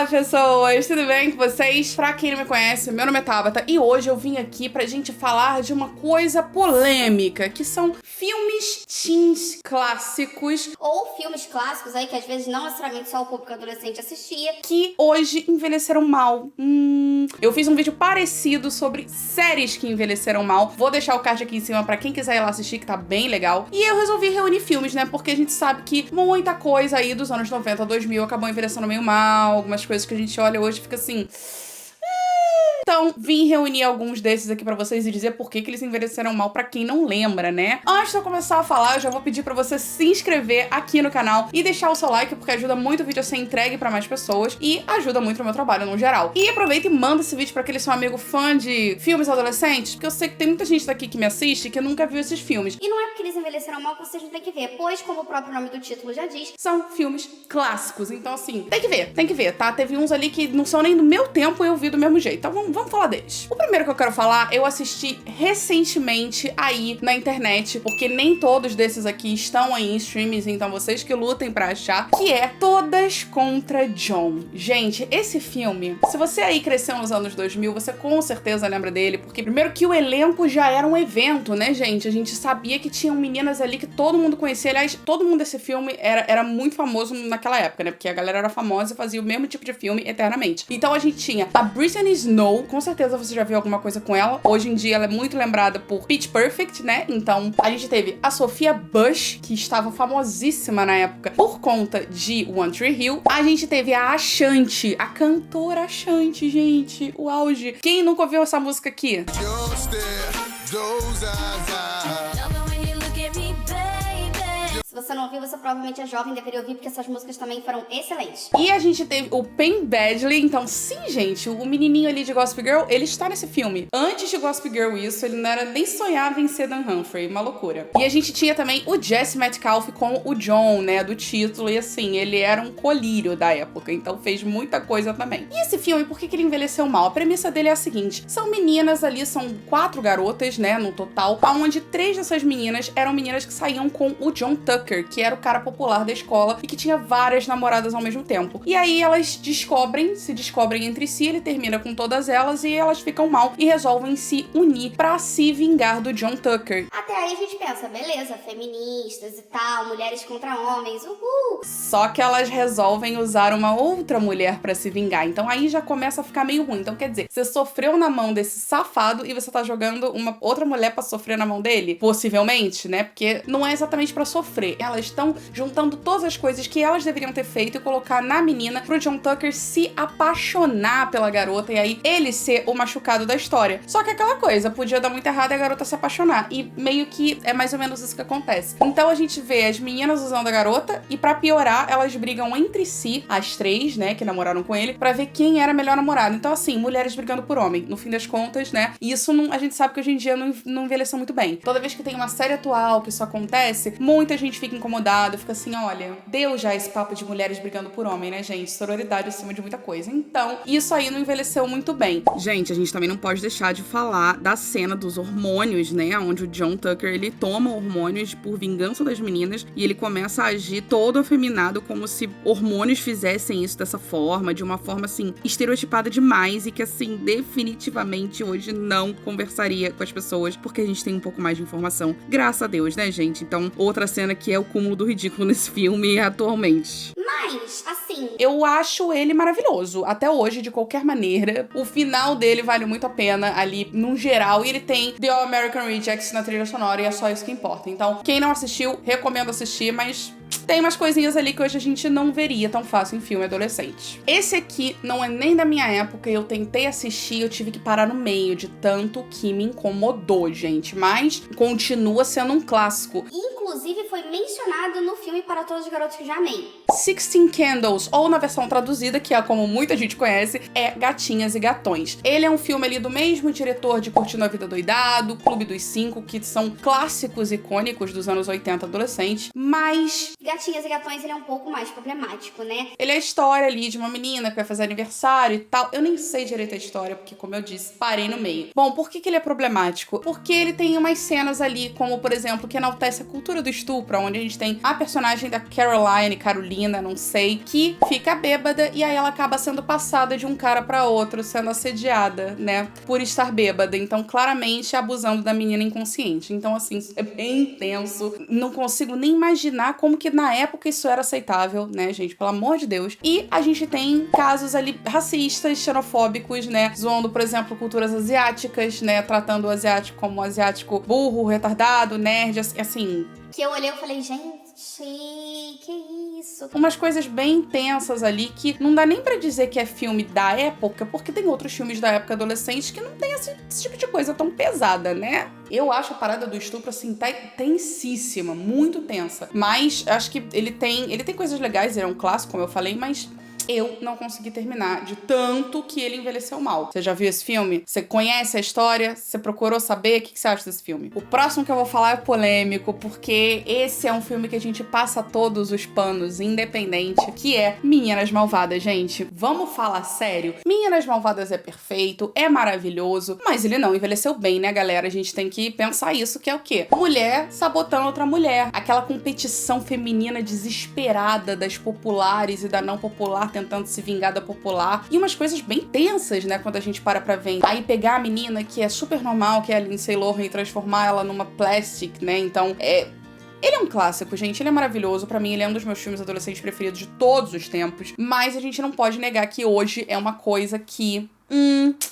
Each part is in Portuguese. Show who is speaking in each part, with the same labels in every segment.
Speaker 1: Olá, pessoas! Tudo bem com vocês? Pra quem não me conhece, meu nome é Tabata e hoje eu vim aqui pra gente falar de uma coisa polêmica, que são filmes teens clássicos
Speaker 2: ou filmes clássicos aí que às vezes não necessariamente só o público adolescente assistia,
Speaker 1: que hoje envelheceram mal. Eu fiz um vídeo parecido sobre séries que envelheceram mal. Vou deixar o card aqui em cima pra quem quiser ir lá assistir, que tá bem legal. E eu resolvi reunir filmes, né? Porque a gente sabe que muita coisa aí dos anos 90 a 2000 acabou envelhecendo meio mal. Algumas coisas que a gente olha hoje e fica assim... Então, vim reunir alguns desses aqui pra vocês e dizer por que eles envelheceram mal pra quem não lembra, né? Antes de eu começar a falar, eu já vou pedir pra você se inscrever aqui no canal e deixar o seu like, porque ajuda muito o vídeo a ser entregue pra mais pessoas e ajuda muito no meu trabalho no geral. E aproveita e manda esse vídeo pra aquele seu amigo fã de filmes adolescentes, porque eu sei que tem muita gente daqui que me assiste que nunca viu esses filmes.
Speaker 2: E não é porque eles envelheceram mal que vocês não tem que ver, pois, como o próprio nome do título já diz,
Speaker 1: são filmes clássicos. Então, assim, tem que ver, tá? Teve uns ali que não são nem do meu tempo e eu vi do mesmo jeito. Então, vamos falar deles. O primeiro que eu quero falar, eu assisti recentemente aí na internet, porque nem todos desses aqui estão aí em streams, então vocês que lutem pra achar, que é Todas contra John. Gente, esse filme, se você aí cresceu nos anos 2000, você com certeza lembra dele, porque primeiro que o elenco já era um evento, né, gente? A gente sabia que tinham meninas ali que todo mundo conhecia. Aliás, todo mundo desse filme era muito famoso naquela época, né? Porque a galera era famosa e fazia o mesmo tipo de filme eternamente. Então a gente tinha a Brittany Snow, com certeza você já viu alguma coisa com ela. Hoje em dia ela é muito lembrada por Pitch Perfect, né? Então a gente teve a Sophia Bush, que estava famosíssima na época por conta de One Tree Hill. A gente teve a Ashanti, a cantora Ashanti, gente, o auge. Quem nunca ouviu essa música aqui?
Speaker 2: se você não ouviu, você provavelmente é jovem, deveria ouvir, porque essas músicas também foram excelentes.
Speaker 1: E a gente teve o Penn Badgley. Então, sim, gente, o menininho ali de Gossip Girl, ele está nesse filme. Antes de Gossip Girl isso, ele não era nem sonhava em ser Dan Humphrey, uma loucura. E a gente tinha também o Jesse Metcalfe com o John, né, do título. E assim, ele era um colírio da época, então fez muita coisa também. E esse filme, por que ele envelheceu mal? A premissa dele é a seguinte: são meninas ali, são 4 garotas, né, no total, onde 3 dessas meninas eram meninas que saíam com o John Tucker, que era o cara popular da escola e que tinha várias namoradas ao mesmo tempo. E aí elas se descobrem entre si, ele termina com todas elas e elas ficam mal e resolvem se unir pra se vingar do John Tucker.
Speaker 2: Até aí a gente pensa, beleza, feministas e tal, mulheres contra homens, uhul!
Speaker 1: Só que elas resolvem usar uma outra mulher pra se vingar, então aí já começa a ficar meio ruim. Então quer dizer, você sofreu na mão desse safado e você tá jogando uma outra mulher pra sofrer na mão dele? Possivelmente, né? Porque não é exatamente pra sofrer. Elas estão juntando todas as coisas que elas deveriam ter feito e colocar na menina pro John Tucker se apaixonar pela garota e aí ele ser o machucado da história. Só que aquela coisa, podia dar muito errado e a garota se apaixonar. E meio que é mais ou menos isso que acontece. Então a gente vê as meninas usando a garota e pra piorar, elas brigam entre si, as 3, né, que namoraram com ele, pra ver quem era a melhor namorada. Então assim, mulheres brigando por homem, no fim das contas, né? E isso não, a gente sabe que hoje em dia não envelheceu muito bem. Toda vez que tem uma série atual que isso acontece, muita gente fica incomodada, fica assim, olha, deu já esse papo de mulheres brigando por homem, né, gente? Sororidade acima de muita coisa. Então, isso aí não envelheceu muito bem. Gente, a gente também não pode deixar de falar da cena dos hormônios, né? Onde o John Tucker, ele toma hormônios por vingança das meninas e ele começa a agir todo afeminado, como se hormônios fizessem isso dessa forma, de uma forma, assim, estereotipada demais e que, assim, definitivamente hoje não conversaria com as pessoas, porque a gente tem um pouco mais de informação. Graças a Deus, né, gente? Então, outra cena que é o cúmulo do ridículo nesse filme atualmente.
Speaker 2: Mas, assim,
Speaker 1: eu acho ele maravilhoso. Até hoje, de qualquer maneira. O final dele vale muito a pena ali, no geral. E ele tem The All American Rejects na trilha sonora e é só isso que importa. Então, quem não assistiu, recomendo assistir, mas tem umas coisinhas ali que hoje a gente não veria tão fácil em filme adolescente. Esse aqui não é nem da minha época, eu tentei assistir, eu tive que parar no meio de tanto que me incomodou, gente. Mas continua sendo um clássico.
Speaker 2: Inclusive foi mencionado no filme Para Todos os Garotos que Já Amei.
Speaker 1: 16 Candles, ou na versão traduzida, que é como muita gente conhece, é Gatinhas e Gatões. Ele é um filme ali do mesmo diretor de Curtindo a Vida Doidado, Clube dos 5, que são clássicos icônicos dos anos 80 adolescentes, mas
Speaker 2: Gatinhas e Gatões, ele é um pouco mais problemático, né?
Speaker 1: ele é a história ali de uma menina que vai fazer aniversário e tal. Eu nem sei direito a história, porque, como eu disse, parei no meio. Bom, por que ele é problemático? Porque ele tem umas cenas ali, como, por exemplo, que enaltece a cultura do estupro, onde a gente tem a personagem da Carolina, né? Não sei. Que fica bêbada e aí ela acaba sendo passada de um cara pra outro, sendo assediada, né? Por estar bêbada. Então, claramente, abusando da menina inconsciente. Então, assim, isso é bem intenso. Não consigo nem imaginar como que na época isso era aceitável, né, gente? Pelo amor de Deus. E a gente tem casos ali racistas, xenofóbicos, né? Zoando, por exemplo, culturas asiáticas, né? Tratando o asiático como um asiático burro, retardado, nerd, assim.
Speaker 2: Que eu olhei e falei, gente, que isso?
Speaker 1: Umas coisas bem intensas ali que não dá nem pra dizer que é filme da época, porque tem outros filmes da época adolescente que não tem esse tipo de coisa tão pesada, né? Eu acho a parada do estupro, assim, tensíssima, muito tensa. Mas acho que ele tem coisas legais, ele é um clássico, como eu falei, mas eu não consegui terminar de tanto que ele envelheceu mal. Você já viu esse filme? Você conhece a história? Você procurou saber? O que você acha desse filme? O próximo que eu vou falar é polêmico, porque esse é um filme que a gente passa todos os panos, independente, que é Meninas Malvadas, gente. Vamos falar sério? Meninas Malvadas é perfeito, é maravilhoso, mas ele não envelheceu bem, né, galera? A gente tem que pensar isso, que é o quê? Mulher sabotando outra mulher. Aquela competição feminina desesperada das populares e da não popular tentando se vingar da popular. E umas coisas bem tensas, né, quando a gente para pra ver. Aí pegar a menina que é super normal, que é a Lindsay Lohan, e transformar ela numa plastic, né? Então, ele é um clássico, gente. Ele é maravilhoso. Pra mim, ele é um dos meus filmes adolescentes preferidos de todos os tempos. Mas a gente não pode negar que hoje é uma coisa que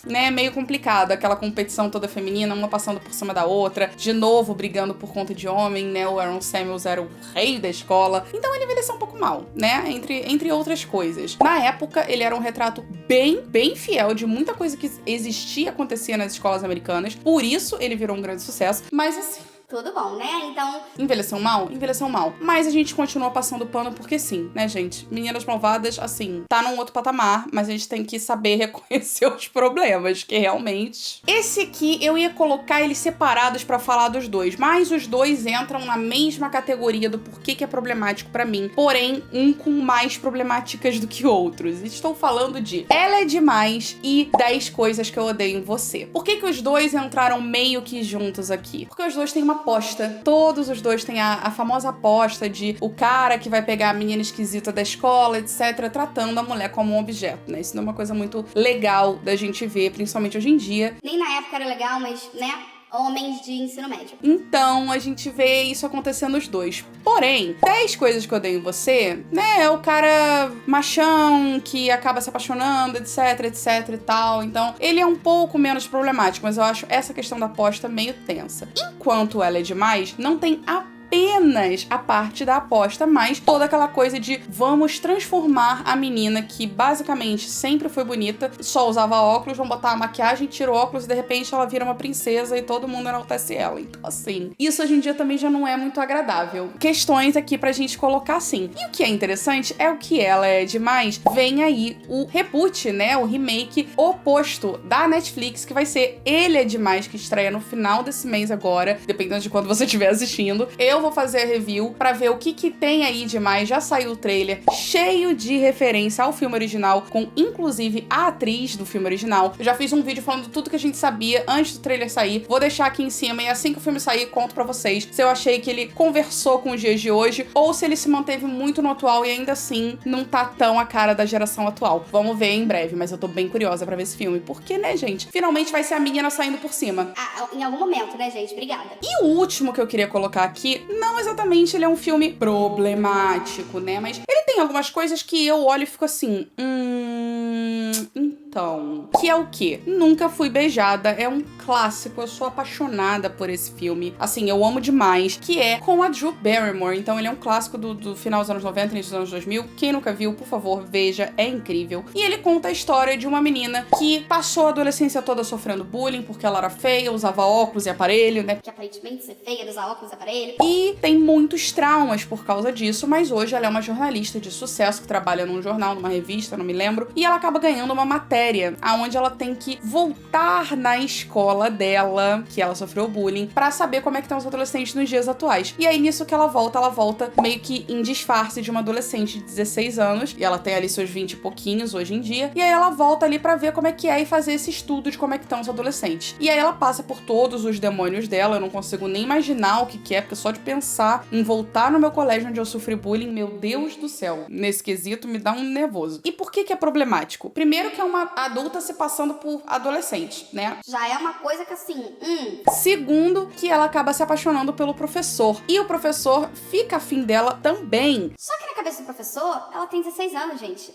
Speaker 1: né, meio complicado, aquela competição toda feminina, uma passando por cima da outra, de novo brigando por conta de homem, né, o Aaron Samuels era o rei da escola, então ele envelheceu um pouco mal, né, entre outras coisas. Na época, ele era um retrato bem fiel de muita coisa que existia e acontecia nas escolas americanas, por isso ele virou um grande sucesso, mas assim,
Speaker 2: tudo bom, né? Então...
Speaker 1: Envelheceu mal? Envelheceu mal. Mas a gente continua passando pano porque sim, né, gente? Meninas Malvadas, assim, tá num outro patamar, mas a gente tem que saber reconhecer os problemas, que realmente... Esse aqui, eu ia colocar eles separados pra falar dos dois, mas os dois entram na mesma categoria do porquê que é problemático pra mim, porém, um com mais problemáticas do que outros. Estou falando de Ela é Demais e 10 Coisas que Eu Odeio em Você. Por que que os dois entraram meio que juntos aqui? Porque os dois têm uma aposta. Todos os dois têm a famosa aposta de o cara que vai pegar a menina esquisita da escola, etc., tratando a mulher como um objeto, né? Isso não é uma coisa muito legal da gente ver, principalmente hoje em dia.
Speaker 2: Nem na época era legal, mas, né? Homens de ensino médio.
Speaker 1: Então, a gente vê isso acontecendo nos dois. Porém, 10 Coisas que Eu Odeio em Você, né? É o cara machão que acaba se apaixonando, etc e tal. Então, ele é um pouco menos problemático, mas eu acho essa questão da aposta meio tensa. Enquanto Ela é Demais, não tem apenas a parte da aposta, mas toda aquela coisa de vamos transformar a menina que basicamente sempre foi bonita, só usava óculos, vamos botar a maquiagem, tira o óculos e de repente ela vira uma princesa e todo mundo enaltece ela. Então assim, isso hoje em dia também já não é muito agradável. Questões aqui pra gente colocar assim. E o que é interessante é o que Ela é Demais. Vem aí o reboot, né, o remake oposto da Netflix, que vai ser Ele é Demais, que estreia no final desse mês agora, dependendo de quando você estiver assistindo. Eu vou fazer a review pra ver o que tem aí de mais. Já saiu o trailer cheio de referência ao filme original, com inclusive a atriz do filme original. Eu já fiz um vídeo falando tudo que a gente sabia antes do trailer sair. Vou deixar aqui em cima e assim que o filme sair, conto pra vocês se eu achei que ele conversou com os dias de hoje ou se ele se manteve muito no atual e ainda assim não tá tão a cara da geração atual. Vamos ver em breve, mas eu tô bem curiosa pra ver esse filme. Porque, né, gente? Finalmente vai ser a menina saindo por cima.
Speaker 2: Em algum momento, né, gente? Obrigada.
Speaker 1: E o último que eu queria colocar aqui, não exatamente ele é um filme problemático, né? Mas ele tem algumas coisas que eu olho e fico assim, então, que é o quê? Nunca Fui Beijada, é um clássico, eu sou apaixonada por esse filme, assim, eu amo demais, que é com a Drew Barrymore, então ele é um clássico do final dos anos 90, início dos anos 2000, quem nunca viu, por favor, veja, é incrível. E ele conta a história de uma menina que passou a adolescência toda sofrendo bullying, porque ela era feia, usava óculos e aparelho, né?
Speaker 2: Que aparentemente ser feia, usar óculos e aparelho.
Speaker 1: E tem muitos traumas por causa disso, mas hoje ela é uma jornalista de sucesso que trabalha num jornal, numa revista, não me lembro, e ela acaba ganhando uma matéria séria, onde ela tem que voltar na escola dela, que ela sofreu bullying, pra saber como é que estão os adolescentes nos dias atuais. E aí, nisso que ela volta meio que em disfarce de uma adolescente de 16 anos, e ela tem ali seus 20 e pouquinhos hoje em dia, e aí ela volta ali pra ver como é que é e fazer esse estudo de como é que estão os adolescentes. E aí ela passa por todos os demônios dela, eu não consigo nem imaginar o que é, porque só de pensar em voltar no meu colégio onde eu sofri bullying, meu Deus do céu, nesse quesito me dá um nervoso. E por que é problemático? Primeiro que é uma adulta se passando por adolescente, né?
Speaker 2: Já é uma coisa que assim,
Speaker 1: Segundo, que ela acaba se apaixonando pelo professor. E o professor fica afim dela também.
Speaker 2: Só que na cabeça do professor, ela tem 16 anos, gente.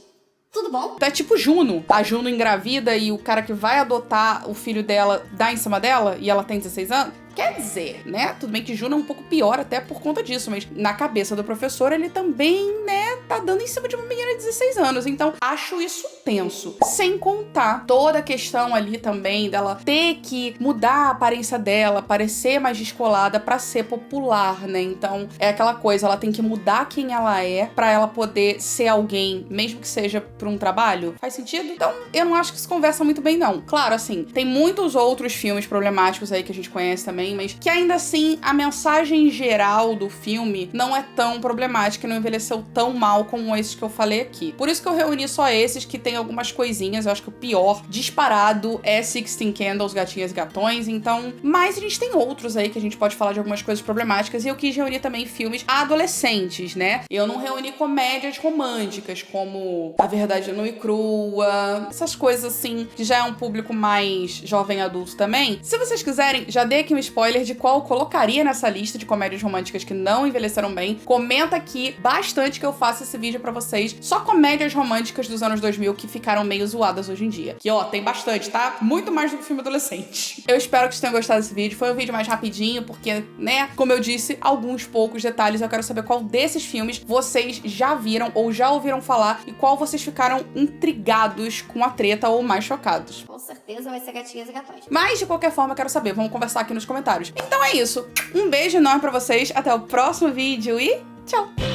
Speaker 2: Tudo bom?
Speaker 1: Então é tipo Juno. A Juno engravida e o cara que vai adotar o filho dela dá em cima dela e ela tem 16 anos. Quer dizer, né? Tudo bem que Juno é um pouco pior até por conta disso, mas na cabeça do professor ele também, né, tá dando em cima de uma menina de 16 anos. Então, acho isso tenso. Sem contar toda a questão ali também dela ter que mudar a aparência dela, parecer mais descolada pra ser popular, né? Então, é aquela coisa, ela tem que mudar quem ela é pra ela poder ser alguém, mesmo que seja por um trabalho. Faz sentido? Então, eu não acho que isso conversa muito bem, não. Claro, assim, tem muitos outros filmes problemáticos aí que a gente conhece também, mas que ainda assim a mensagem geral do filme não é tão problemática e não envelheceu tão mal como esses que eu falei aqui. Por isso que eu reuni só esses que tem algumas coisinhas. Eu acho que o pior disparado é Sixteen Candles, Gatinhas e Gatões, então... Mas a gente tem outros aí que a gente pode falar de algumas coisas problemáticas e eu quis reunir também filmes adolescentes, né? Eu não reuni comédias românticas como A Verdade Nua e Crua, essas coisas assim, que já é um público mais jovem adulto também. Se vocês quiserem, já dei aqui um spoiler de qual eu colocaria nessa lista de comédias românticas que não envelheceram bem. Comenta aqui bastante que eu faço esse vídeo pra vocês. Só comédias românticas dos anos 2000 que ficaram meio zoadas hoje em dia. Que, ó, tem bastante, tá? Muito mais do que filme adolescente. Eu espero que vocês tenham gostado desse vídeo. Foi um vídeo mais rapidinho, porque, né, como eu disse, alguns poucos detalhes. Eu quero saber qual desses filmes vocês já viram ou já ouviram falar e qual vocês ficaram intrigados com a treta ou mais chocados.
Speaker 2: Com certeza vai ser Gatinhas e Gatões.
Speaker 1: Mas, de qualquer forma, eu quero saber. Vamos conversar aqui nos comentários. Então é isso. Um beijo enorme pra vocês. Até o próximo vídeo e tchau!